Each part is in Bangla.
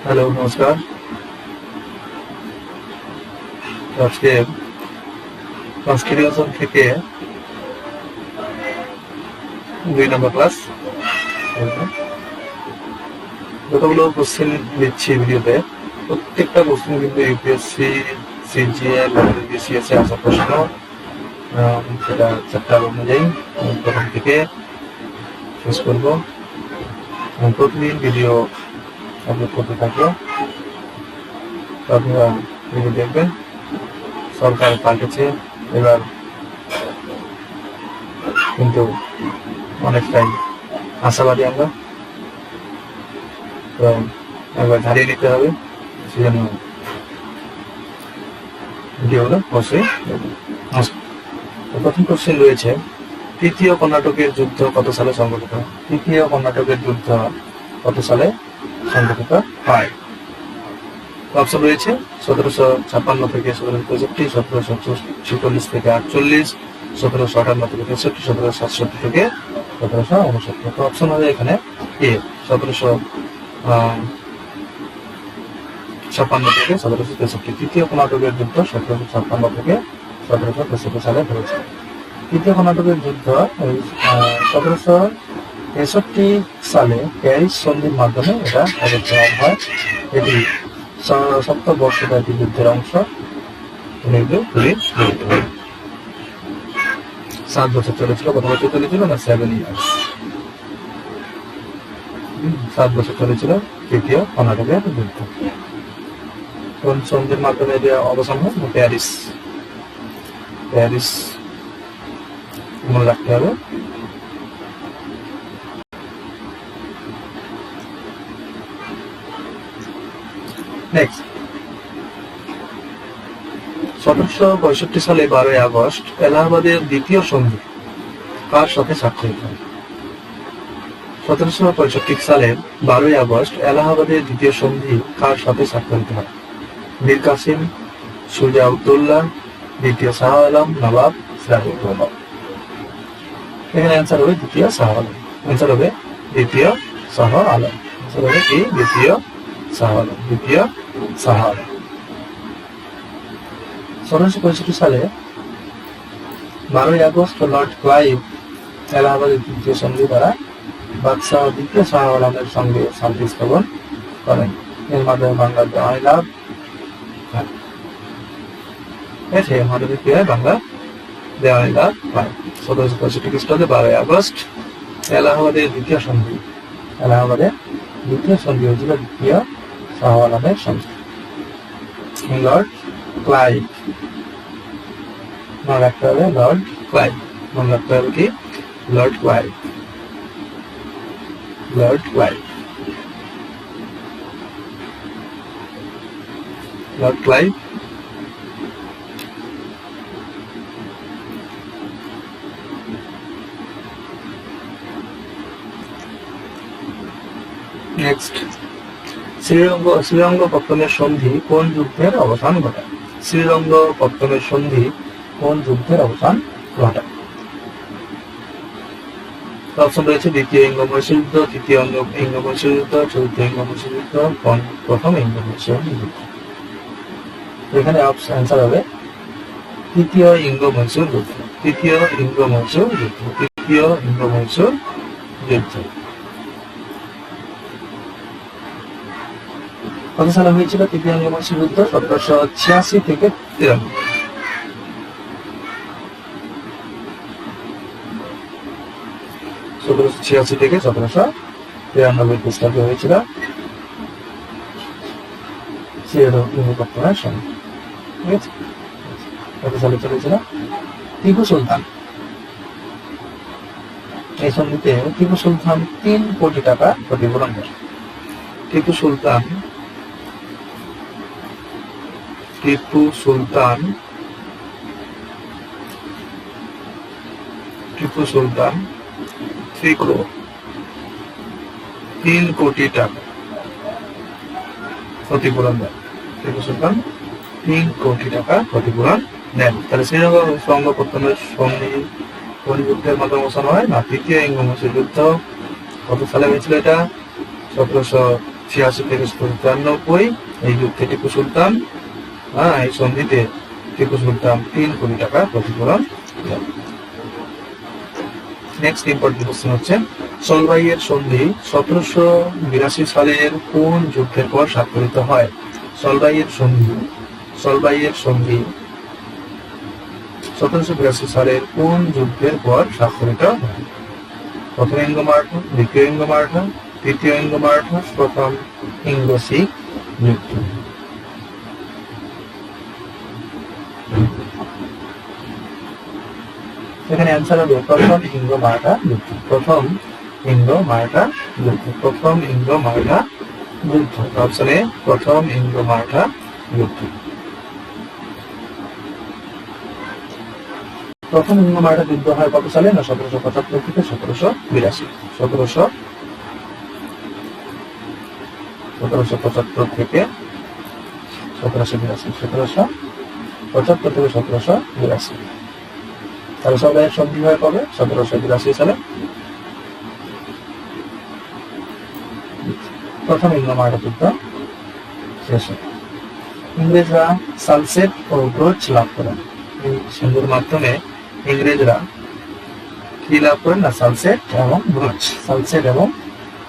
হ্যালো, নমস্কার। আজকে কনস্টিটিউশন থেকে 2 নম্বর ক্লাস। যতগুলো কোশ্চেন দিচ্ছি ভিডিওতে, প্রত্যেকটা কোশ্চেন কিন্তু ইউপিএসসি, সিজিএল, বিসিএস আসা প্রশ্ন। সেটা চ্যাপ্টার অনুযায়ী প্রথম থেকে শেষ করব। প্রতিদিন ভিডিও আপলোড করতে থাকবো, আপনারা ভিডিও দেখবেন। সরকার পাল্টেছে, এবার কিন্তু অনেকটাই আশাবাদী আমরা। তো একবার ধারিয়ে নিতে হবে, সেজন্য ভিডিওগুলো অবশ্যই। প্রথম কোশ্চেন রয়েছে, তৃতীয় কর্ণাটকের যুদ্ধ কত সালে সংঘটিত হয়? তৃতীয় কর্ণাটকের যুদ্ধ কত সালে সংঘটিত হয়? অপশন রয়েছে 1756 থেকে 1765, 1746 থেকে 48, 1758 থেকে 63, 1767 থেকে 1769। তো অপশন হবে এখানে এ, 1756 থেকে 1763। তৃতীয় কর্ণাটকের যুদ্ধ 1756 থেকে 1763 সালে হয়েছে। তৃতীয় কর্ণাটকের যুদ্ধ 1763 সালে প্যারিস সন্ধির মাধ্যমে এটা অবস্থান হয়। এটি 70 বর্ষব্যাপী যুদ্ধের অংশ। 7 বছর চলেছিল। কত বছর চলেছিল না 7 ইয়ার্স। 7 বছর চলেছিল তৃতীয় কর্ণাটকের যুদ্ধ। কোন সন্ধির মাধ্যমে এটা অবসান হয়? প্যারিস মনে রাখতে হবে। নেক্সট, 1765 সালে 12 আগস্ট এলাহাবাদের দ্বিতীয় সন্ধি কার সাথে স্বাক্ষরিত হয়? 1765 সালের 12 আগস্ট এলাহাবাদের দ্বিতীয় সন্ধি কার সাথে স্বাক্ষরিত হয়? মীর কাসিম, সুজা উদ্দৌলা, দ্বিতীয় শাহ আলম, নবাব সিরাজউদ্দৌলা। এখানে অ্যান্সার হবে দ্বিতীয় শাহ আলম। অ্যান্সার হবে দ্বিতীয় শাহ আলম। অ্যান্সার হবে কি? দ্বিতীয় শাহ আলম। দ্বিতীয় শাহ আলম। 1765 সালে 12 আগস্ট লর্ড ক্লাইভ এলাহাবাদের দ্বিতীয় সন্ধি দ্বারা বাদশাহ দ্বিতীয় শাহ আলমের সঙ্গে শান্তি স্থাপন করেন। এর মাধ্যমে বাংলার দেওয়ানি লাভ হয়। এর মাধ্যমে কি হয়? বাংলা দেওয়ানি লাভ হয়। 1765 খ্রিস্টাব্দে 12 আগস্ট এলাহাবাদের দ্বিতীয় সন্ধি। এলাহাবাদের দ্বিতীয় সন্ধি হয়েছিল দ্বিতীয় শাহ আলমের সঙ্গে। লর্ড ক্লাইভ মনে রাখতে হবে। লর্ড ক্লাইভ মনে রাখতে হবে কি? Lord Clive. Lord Clive. Lord Clive. Next, শ্রীরঙ্গপত্তনের সন্ধি কোন যুদ্ধের অবসান ঘটায়? শ্রীরঙ্গপত্তনের সন্ধি কোন যুদ্ধের অবসান ঘটায়? অপশন রয়েছে দ্বিতীয় ইঙ্গ-মহীশূর যুদ্ধ, তৃতীয় ইঙ্গ-মহীশূর যুদ্ধ, চতুর্থ ইঙ্গ-মহীশূর যুদ্ধ, প্রথম ইঙ্গ-মহীশূর যুদ্ধ। এখানে অ্যান্সার হবে তৃতীয় ইঙ্গ-মহীশূর যুদ্ধ। তৃতীয় ইঙ্গ-মহীশূর যুদ্ধ। তৃতীয় ইঙ্গ-মহীশূর যুদ্ধ। কত সালে হয়েছিল তৃতীয় ইঙ্গ-মহীশূর যুদ্ধ? 1786 থেকে 93। 1786 থেকে 1793 খ্রিস্টাব্দে হয়েছিল শ্রীরঙ্গপত্তনের সন্ধি। ঠিক আছে? কত সালে চলেছিল? টিপু সুলতান এই সন্ধিতে টিপু সুলতান 3 কোটি টাকা ক্ষতিপূরণ করে। টিপু সুলতান 3 কোটি টাকা ক্ষতিপূরণ দেন। টিপু সুলতান 3 কোটি টাকা ক্ষতিপূরণ দেন। তাহলে শ্রীরঙ্গপত্তনের সন্ধি কোন যুদ্ধের মাধ্যমে অবসান হয়? না, তৃতীয় ইঙ্গ-মহীশূর যুদ্ধ। কত সালে হয়েছিল এটা? 1786 ছিয়াশি থেকে 1793 এই যুদ্ধে টিপু সুলতান এই সন্ধিতে টিপু সুলতান 3 কোটি টাকা ক্ষতিপূরণ দেন। নেক্সট ইম্পর্টেন্ট কোশ্চেন হচ্ছে সলবাইয়ের সন্ধি 1782 সালের কোন যুদ্ধের পর স্বাক্ষরিত হয়? সলবাইয়ের সন্ধি 1782 সালের কোন যুদ্ধের পর স্বাক্ষরিত হয়? প্রথম ইঙ্গো-মারাঠা, দ্বিতীয় ইঙ্গো-মারাঠা, তৃতীয় ইঙ্গো-মারাঠা, প্রথম ইঙ্গো-শিখ যুদ্ধ। এখানে অ্যান্সার হবে প্রথম ইঙ্গো-মারাঠা যুদ্ধ। প্রথম ইঙ্গো-মারাঠা যুদ্ধ। প্রথম ইঙ্গো-মারাঠা যুদ্ধ। অপশনে প্রথম ইঙ্গো-মারাঠা যুদ্ধ। প্রথম ইঙ্গো-মারাঠা যুদ্ধ হয় কত সালে? না 1775 থেকে 1782। 1775 থেকে 1782। 1775 থেকে 1782। তাহলে সলবাইয়ের সন্ধি হয় কবে? 1782 সালে। প্রথম ইঙ্গো-মারাঠা যুদ্ধ শেষে ইংরেজরা সালসেট ও ব্রোচ লাভ করেন। এই সন্ধির মাধ্যমে ইংরেজরা কি লাভ করেন? না সালসেট এবং ব্রোচ। সালসেট এবং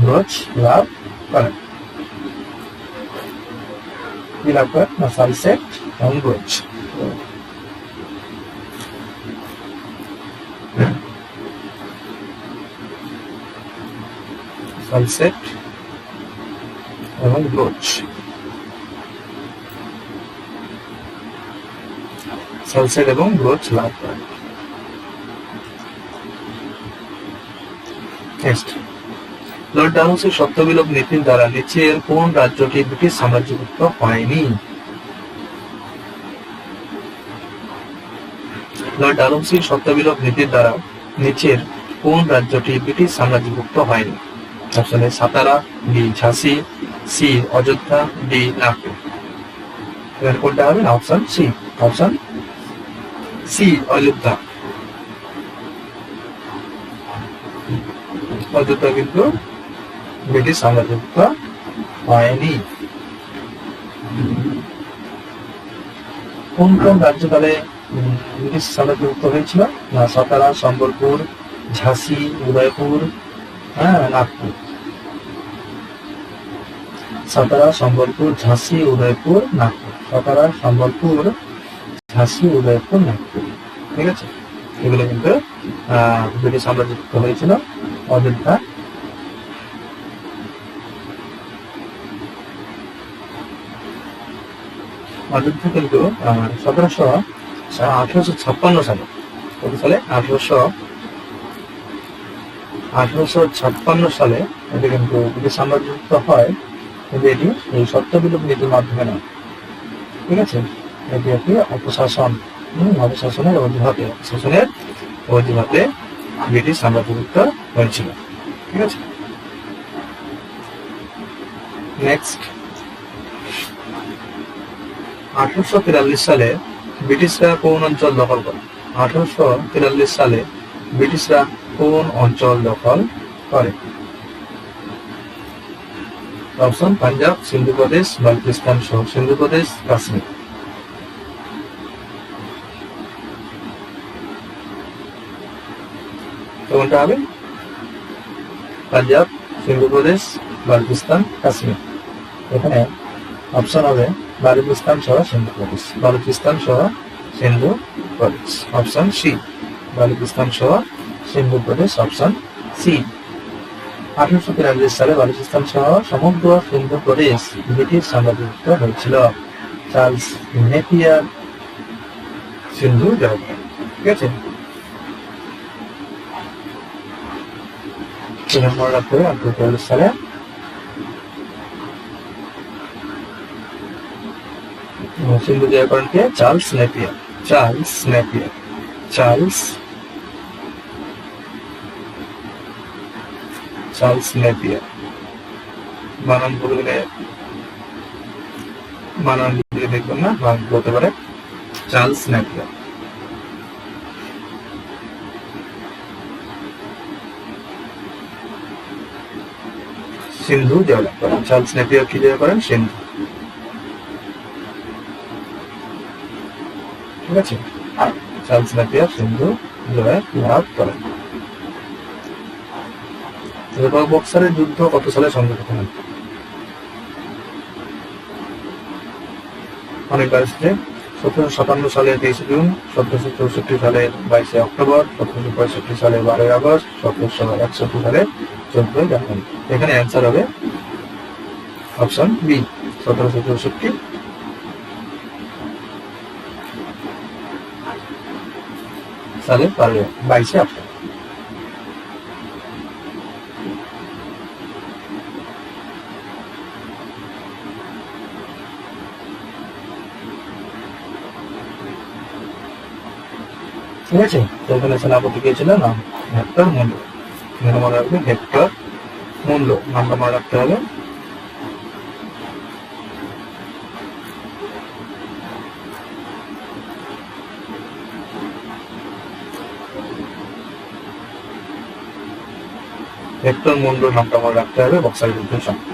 ব্রোচ লাভ করেন। কি লাভ করেন? না সালসেট এবং ব্রোচ। সালসেট এবং ব্রোচ। সালসেট এবং ব্রোচ লাভ করেন। নেক্সট, লর্ড ডালহৌসির সত্যবিলোপ নীতির দ্বারা নিচের কোন রাজ্যটি ব্রিটিশ সাম্রাজ্যভুক্ত হয়নি? লর্ড ডালহৌসির সত্যবিলোপ নীতির দ্বারা নিচের কোন রাজ্যটি ব্রিটিশ সাম্রাজ্যভুক্ত হয়নি? অপশন এ সাতারা, বি ঝাঁসি, সি অযোধ্যা, ডি নাগপুর। এবার কোনটা হবে? Option C. Option C Ayodhya. Ayodhya কিন্তু ব্রিটিশ সাম্রাজ্যভুক্ত হয়নি। কোন কোন রাজ্যকালে ব্রিটিশ সাম্রাজ্যভুক্ত হয়েছিল? না সাতারা, সম্বলপুর, ঝাঁসি, উদয়পুর, নাগপুর। সাতারা, সম্বলপুর, ঝাঁসি, উদয়পুর, নাগপুর। সাতারা, সম্বলপুর, ঝাঁসি, উদয়পুর, নাগপুর। ঠিক আছে, এগুলো কিন্তু ব্রিটিশ সাম্রাজ্যভুক্ত হয়েছিল। অযোধ্যা অযোধ্যা কিন্তু 1856 সালে, কত সালে? 1856 সালে এটি কিন্তু ব্রিটিশ সাম্রাজ্যভুক্ত হয়, কিন্তু এটি এই সত্যবিলোপ নীতির মাধ্যমে নয়। ঠিক আছে, এটি একটি অপশাসনের অজুহাতে ব্রিটিশ সাম্রাজ্যভুক্ত হয়েছিল। ঠিক আছে, নেক্সট, 1843 সালে ব্রিটিশরা কোন অঞ্চল দখল করে? 1843 সালে ব্রিটিশরা কোন অঞ্চল দখল করে? অপশন পাঞ্জাব, সিন্ধু প্রদেশ, বালুচিস্তান সহ সিন্ধু প্রদেশ, কাশ্মীর। কোনটা হবে? পাঞ্জাব, সিন্ধু প্রদেশ, বালুচিস্তান, কাশ্মীর। এখানে অপশন হবে বালুচিস্তান সহ সিন্ধু প্রদেশ। বালুচিস্তান সহ সিন্ধু প্রদেশ। অপশন সি, বালুচিস্তান সহ সিন্ধু প্রদেশ। Option C. 1843 সালে বালুচিস্তান সহ সমগ্র সিন্ধু প্রদেশ ব্রিটিশ সাম্রাজ্যভুক্ত হয়েছিল। চার্লস নেপিয়ার সিন্ধু জয়। ঠিক আছে, মনে রাখতে হবে 1843 সালে সিন্ধু জয় করেন কে? Charles Napier. Charles Napier. Charles Napier. বানান বললে দেখবেন না, বলতে পারে চার্লস নেপিয়ার। সিন্ধু জয়লাভ করেন। চার্লস নেপিয়ার কি জয় করেন? সিন্ধু। ঠিক আছে, চার্লস নেপিয়ার সিন্ধু জয় লাভ করেন। বক্সারের যুদ্ধ কত সালে সংঘটিত হয়? অনেকবার এসেছে। 1757 সালে 23 জুন, 1764 সালে 22 অক্টোবর, 1765 সালে 12 আগস্ট, 1761 সালে 14 জানুয়ারি। এখানে অ্যান্সার হবে অপশন বি, 1764 সালে 22 অক্টোবর। ঠিক আছে, তো এখানে সেনাপতি কে ছিল? নাম হেক্টর মুন্ডো। এখানে মনে রাখবে হেক্টর মুন্ডো, নামটা মনে রাখতে হবে। হেক্টর মুন্ডো নামটা মনে রাখতে হবে বক্সারের যুদ্ধের সময়।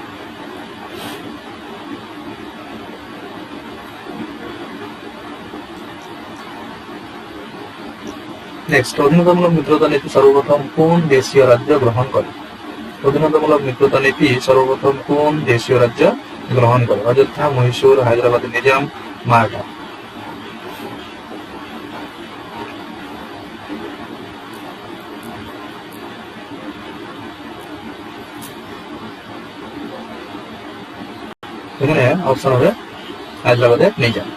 নেক্সট, অধীনতামূলক মিত্রতা নীতি সর্বপ্রথম কোন দেশীয় রাজ্য গ্রহণ করে? অধীনতামূলক মিত্রতা নীতি সর্বপ্রথম কোন দেশীয় রাজ্য গ্রহণ করে? অযোধ্যা, মহীশূর, হায়দ্রাবাদের নিজাম, মারাঠা। এখানে অপশন হবে হায়দ্রাবাদের নিজাম।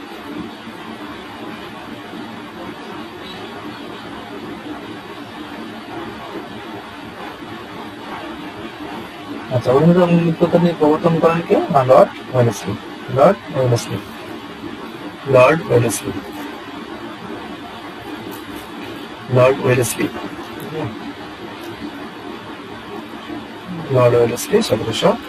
আচ্ছা, অধীনতামূলক মিত্রতা নীতি প্রবর্তন করেন কে? না, Lord Wellesley. Lord Wellesley. Lord Wellesley. Lord Wellesley. Lord Wellesley 1798।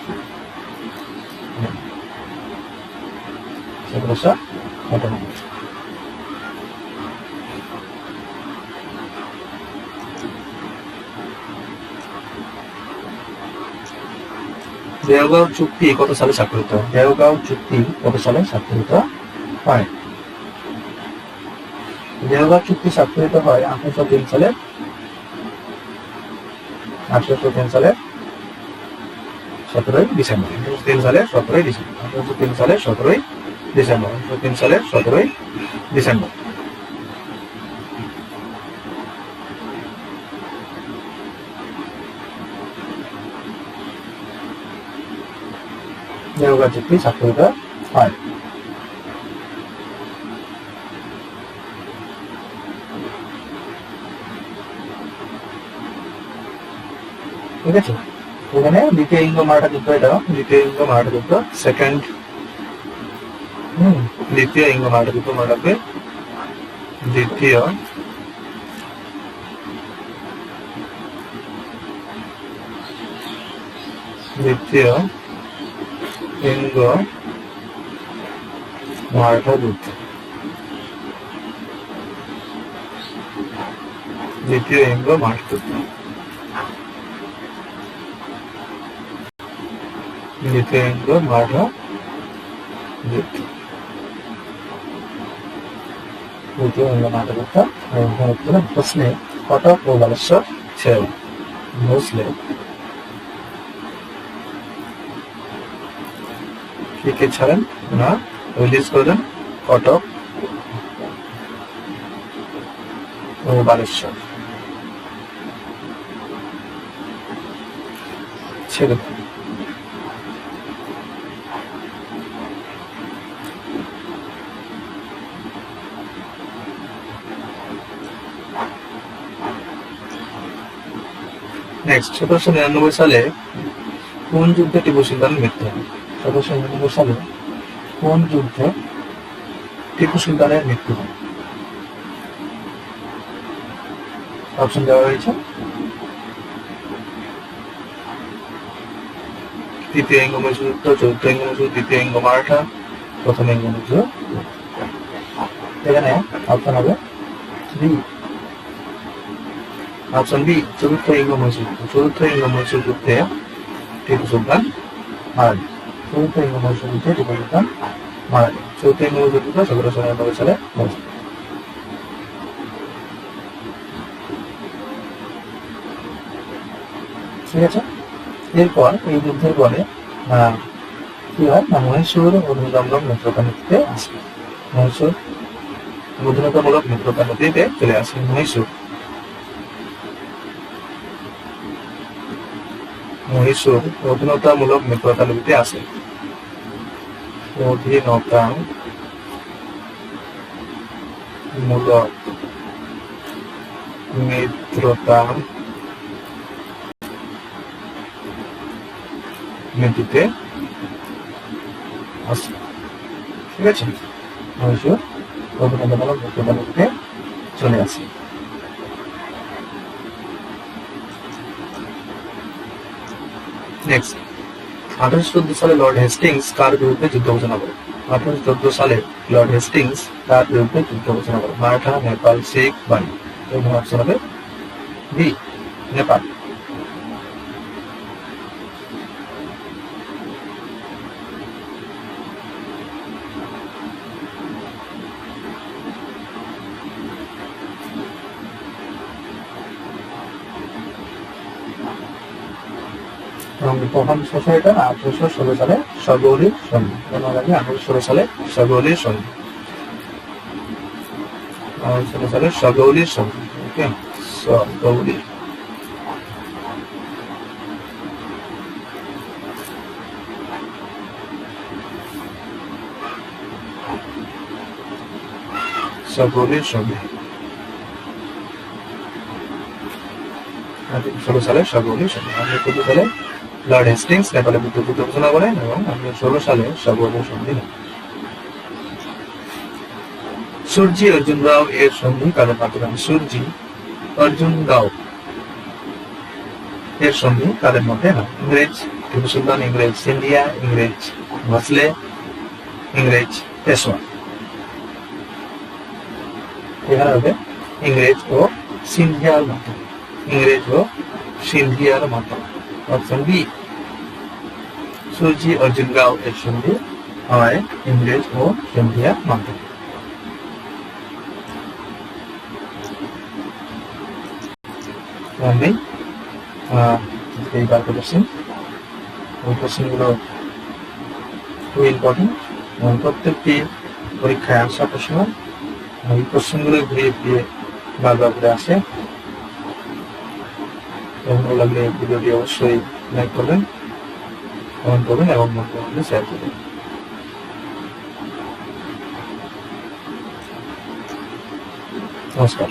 Deogaon চুক্তি কত সালে স্বাক্ষরিত হয়? দেওগাঁও চুক্তি কত সালে স্বাক্ষরিত হয়? দেওগাঁও চুক্তি স্বাক্ষরিত হয় 1803 সালে। 1803 সালে 17 ডিসেম্বর। 1803 সালে 17 ডিসেম্বর। 1803 সালে 17 ডিসেম্বর। 1803 সালে 17 ডিসেম্বর। দেওগাঁ চুক্তি স্বাক্ষরিত হয়। ঠিক আছে, এখানে দ্বিতীয় ইঙ্গ মারাঠা যুদ্ধ, এটা দ্বিতীয় ইঙ্গ মারাঠা যুদ্ধ, সেকেন্ড দ্বিতীয় ইঙ্গ মারাঠা যুদ্ধ মনে রাখবে। দ্বিতীয় ইঙ্গ মারাঠা যুদ্ধ। দ্বিতীয় ইঙ্গ মারাঠা যুদ্ধ। দ্বিতীয় ইঙ্গ মারাঠা যুদ্ধ। দ্বিতীয় ইঙ্গ মারাঠা যুদ্ধ। প্রশ্নে কটক ও বালেশ্বর ছেড়ে ভোসলে কে ছাড়েন? না, রিলিজ করে দেন কটক ও বালেশ্বর ছেড়ে দেন। নেক্সট, 1799 সালে কোন যুদ্ধে টিপু সুলতানের মৃত্যু হয়? 1799 সালে কোন যুদ্ধে টিপু সুলতানের মৃত্যু হয়? অপশন দেওয়া হয়েছে। তৃতীয় ইঙ্গ মহীশূর যুদ্ধ, চতুর্থ ইঙ্গ মহীশূর, দ্বিতীয় ইঙ্গ মারাঠা, প্রথম ইঙ্গ মহীশূর। এখানে অপশন হবে বি, অপশন বি, চতুর্থ ইঙ্গ মহীশূর যুদ্ধ। চতুর্থ ইঙ্গ মহীশূর যুদ্ধে টিপু সুলতান মারা যায়। চৌদ্দ ইংরেজ যুদ্ধে টিপু সুলতান মারা যায়। চৌদ্দ ইংরেজ যুদ্ধ 1799 সালে হয়েছে। ঠিক আছে, এরপর এই যুদ্ধের পরে কি হয় না, মহীশূর অগ্নিদমন মিত্রতা নীতিতে আসে। মহীশূর অধীনতামূলক মিত্রতা নীতিতে চলে আসে। মহীশূর অধীনতামূলক মিত্রতা নীতিতে আসে। অধীনতামূলক মিত্রতা নীতিতে আসে। ঠিক আছে, মহীশূর অধীনতামূলক মিত্রতা নীতিতে চলে আসে। নেক্সট, 1814 সালে লর্ড হেস্টিংস কার বিরুদ্ধে যুদ্ধ ঘোষণা করে? 1814 সালে লর্ড হেস্টিংস কার বিরুদ্ধে যুদ্ধ ঘোষণা করে? মারাঠা, নেপাল, শিখ, বাণী। এর অপশন হবে বি, নেপাল। এবং প্রথম শেষ হয় এটা 1816 সালে সগৌলির সন্ধি। মনে রাখবে 1816 সালে সগৌলির সন্ধি। 1816 সালে সগৌলির সন্ধি। ওকে, সগৌলি। সগৌলির সন্ধি 1816 সালে সগৌলির সন্ধি। 1814 সালে লর্ড হেস্টিংস নেপালের বিরুদ্ধে যুদ্ধ ঘোষণা করেন এবং 1816 সালে সগৌলির সন্ধি হয়। সুরজি অর্জুন রাও এর সন্ধি কাদের মাধ্যমে? সুরজি অর্জুন রাও এর সন্ধি কাদের মধ্যে হয়? ইংরেজ টিপু সুলতান, ইংরেজ সিন্ধিয়া, ইংরেজ ভোসলে, ইংরেজ পেশোয়া। এখানে হবে ইংরেজ ও সিন্ধিয়ার মাধ্যমে। ইংরেজ ও সিন্ধিয়ার মাধ্যমে। অপশন বি, সুরজি অর্জুন রাও এর সন্ধি হয় ইংরেজ ও সিন্ধিয়ার মাধ্যমে। এই বারটা কোশ্চেন, ওই কোশ্চেনগুলো খুবই ইম্পর্টেন্ট এবং প্রত্যেকটি পরীক্ষায় আসা প্রশ্ন। এই কোশ্চেনগুলো ঘুরিয়ে ফিরিয়ে বারবার করে আসে। ভালো লাগলে ভিডিওটি অবশ্যই লাইক করবেন, কমেন্ট করবেন এবং বন্ধুদের শেয়ার করবেন। নমস্কার।